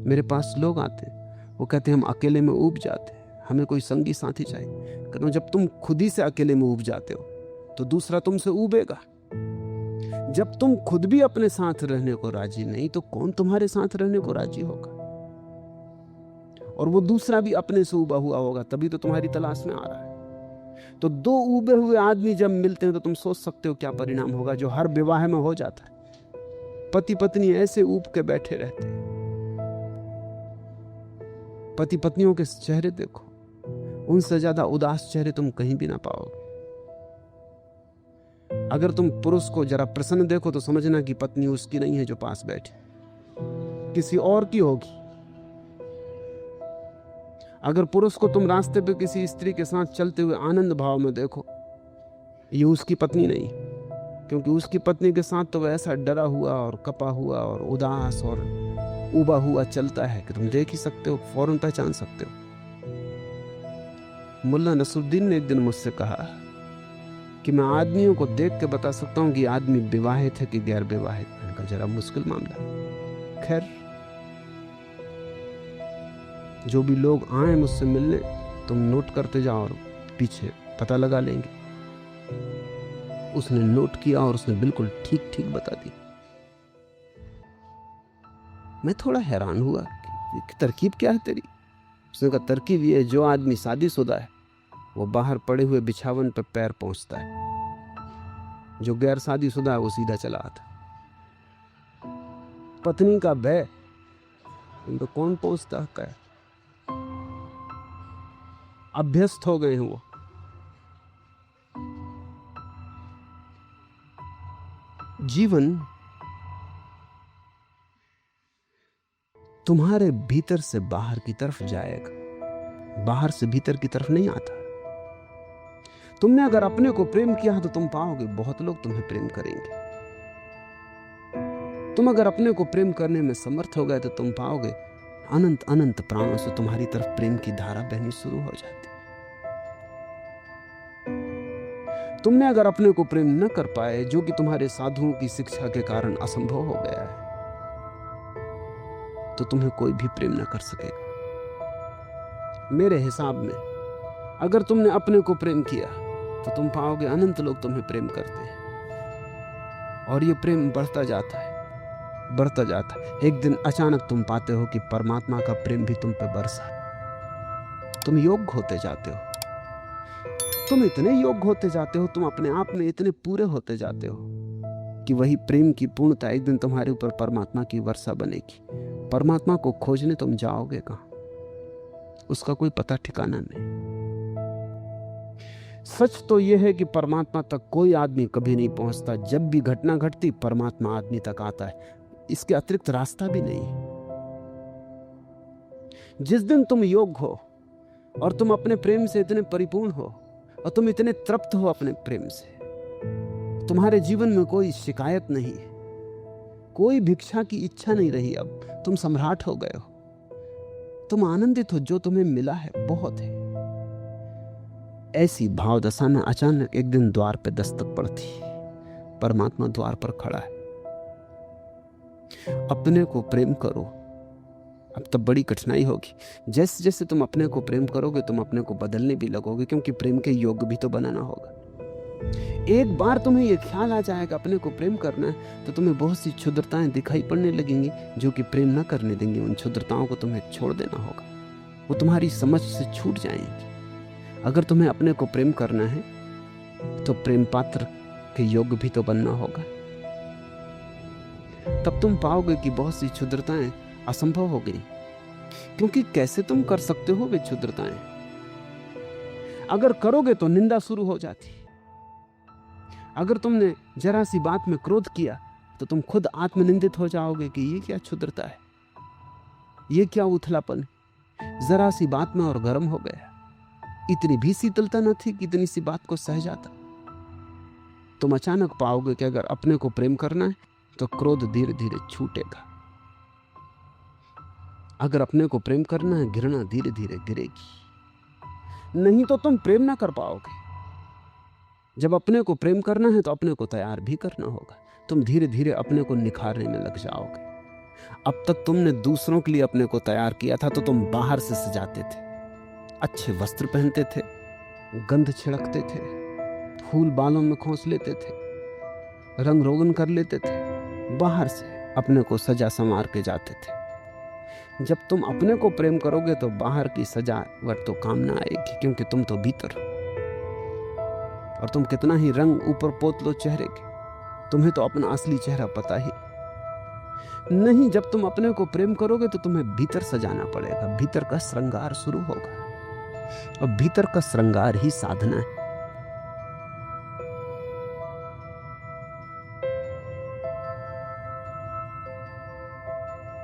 मेरे पास लोग आते हैं, वो कहते हैं हम अकेले में ऊब जाते हैं, हमें कोई संगी साथी चाहिए। कहता हूं जब तुम खुद ही से अकेले में ऊब जाते हो तो दूसरा तुमसे ऊबेगा। जब तुम खुद भी अपने साथ रहने को राजी नहीं तो कौन तुम्हारे साथ रहने को राजी होगा? और वो दूसरा भी अपने से ऊबा हुआ होगा, तभी तो तुम्हारी तलाश में आ रहा है। तो दो ऊबे हुए आदमी जब मिलते हैं तो तुम सोच सकते हो क्या परिणाम होगा, जो हर विवाह में हो जाता है। पति पत्नी ऐसे ऊब के बैठे रहते हैं। पति पत्नियों के चेहरे देखो, उनसे ज्यादा उदास चेहरे तुम कहीं भी ना पाओगे। अगर तुम पुरुष को जरा प्रसन्न देखो तो समझना कि पत्नी उसकी नहीं है जो पास बैठी, किसी और की होगी। अगर पुरुष को तुम रास्ते पे किसी स्त्री के साथ चलते हुए आनंद भाव में देखो, ये उसकी पत्नी नहीं, क्योंकि उसकी पत्नी के साथ तो वह ऐसा डरा हुआ और कपा हुआ और उदास और उबा हुआ चलता है कि तुम देख ही सकते हो, फौरन पहचान सकते हो। मुल्ला नसरुद्दीन ने एक दिन मुझसे कहा कि मैं आदमियों को देख के बता सकता हूं कि आदमी विवाहित है कि गैर विवाहित। मैंने कहा जरा मुश्किल मामला। खैर, जो भी लोग आए मुझसे मिलने, तुम नोट करते जाओ और पीछे पता लगा लेंगे। उसने नोट किया और उसने बिल्कुल ठीक ठीक बता दी। मैं थोड़ा हैरान हुआ कि तरकीब क्या है तेरी। उसने कहा तरकीब ये है, जो आदमी शादीशुदा है वो बाहर पड़े हुए बिछावन पर पैर पहुंचता है, जो गैर शादीशुदा है वो सीधा चला आता। पत्नी का भय तो कौन पहुंचता है? अभ्यस्त हो गए हैं वो। जीवन तुम्हारे भीतर से बाहर की तरफ जाएगा, बाहर से भीतर की तरफ नहीं आता। तुमने अगर अपने को प्रेम किया तो तुम पाओगे बहुत लोग तुम्हें प्रेम करेंगे। तुम अगर अपने को प्रेम करने में समर्थ हो गए तो तुम पाओगे अनंत अनंत प्राणों से तुम्हारी तरफ प्रेम की धारा बहनी शुरू हो जाती। तुमने अगर अपने को प्रेम न कर पाए, जो कि तुम्हारे साधुओं की शिक्षा के कारण असंभव हो गया है, तो तुम्हें कोई भी प्रेम न कर सकेगा। मेरे हिसाब में अगर तुमने अपने को प्रेम किया तो तुम पाओगे अनंत लोग तुम्हें प्रेम करते हैं, और ये प्रेम बढ़ता जाता है, बढ़ता जाता है। एक दिन अचानक तुम पाते हो कि परमात्मा का प्रेम भी तुम पे बरसा। तुम योग्य होते जाते हो, तुम इतने योग्य होते जाते हो, तुम अपने आप में इतने पूरे होते जाते हो कि वही प्रेम की पूर्णता एक दिन तुम्हारे ऊपर परमात्मा की वर्षा बनेगी। परमात्मा को खोजने तुम जाओगे कहां? उसका कोई पता ठिकाना नहीं। सच तो यह है कि परमात्मा तक कोई आदमी कभी नहीं पहुंचता। जब भी घटना घटती परमात्मा आदमी तक आता है, इसके अतिरिक्त रास्ता भी नहीं है। जिस दिन तुम योग्य हो और तुम अपने प्रेम से इतने परिपूर्ण हो और तुम इतने तृप्त हो अपने प्रेम से, तुम्हारे जीवन में कोई शिकायत नहीं है, कोई भिक्षा की इच्छा नहीं रही। अब तुम सम्राट हो गए हो, तुम आनंदित हो, जो तुम्हें मिला है बहुत है। ऐसी भाव दशा में अचानक एक दिन द्वार पे दस्तक पड़ती, परमात्मा द्वार पर खड़ा है। अपने को प्रेम करो। अब तब बड़ी कठिनाई होगी। जैसे जैसे तुम अपने को प्रेम करोगे तुम अपने को बदलने भी लगोगे, क्योंकि प्रेम के योग्य भी तो बनाना होगा। एक बार तुम्हें यह ख्याल आ जाएगा अपने को प्रेम करना है तो तुम्हें बहुत सी क्षुद्रताएं दिखाई पड़ने लगेंगी जो कि प्रेम न करने देंगी। उन क्षुद्रताओं को तुम्हें छोड़ देना होगा, वो तुम्हारी समझ से छूट जाएंगी। अगर तुम्हें अपने को प्रेम करना है तो प्रेम पात्र के योग्य भी तो बनना होगा। तब तुम पाओगे कि बहुत सी क्षुद्रताएं असंभव हो गई, क्योंकि कैसे तुम कर सकते हो वे क्षुद्रताएं? अगर करोगे तो निंदा शुरू हो जाती। अगर तुमने जरा सी बात में क्रोध किया तो तुम खुद आत्मनिंदित हो जाओगे कि ये क्या क्षुद्रता है, ये क्या उथलापन। जरा सी बात में और गर्म हो गया। इतनी भी शीतलता न थी कि इतनी सी बात को सह जाता। तुम अचानक पाओगे कि अगर अपने को प्रेम करना है तो क्रोध धीरे धीरे छूटेगा। अगर अपने को प्रेम करना है घृणा धीरे धीरे गिरेगी। नहीं तो तुम प्रेम ना कर पाओगे। जब अपने को प्रेम करना है तो अपने को तैयार भी करना होगा। तुम धीरे धीरे अपने को निखारने में लग जाओगे। अब तक तुमने दूसरों के लिए अपने को तैयार किया था तो तुम बाहर से सजाते थे, अच्छे वस्त्र पहनते थे, गंध छिड़कते थे, फूल बालों में खोस लेते थे, रंग रोगन कर लेते थे, बाहर से अपने को सजा संवार के जाते थे। जब तुम अपने को प्रेम करोगे तो बाहर की सजावट तो काम ना आएगी, क्योंकि तुम तो भीतर हो। और तुम कितना ही रंग ऊपर पोत लो चेहरे के, तुम्हें तो अपना असली चेहरा पता ही नहीं। जब तुम अपने को प्रेम करोगे तो तुम्हें भीतर सजाना पड़ेगा, भीतर का श्रृंगार शुरू होगा, और भीतर का श्रृंगार ही साधना है।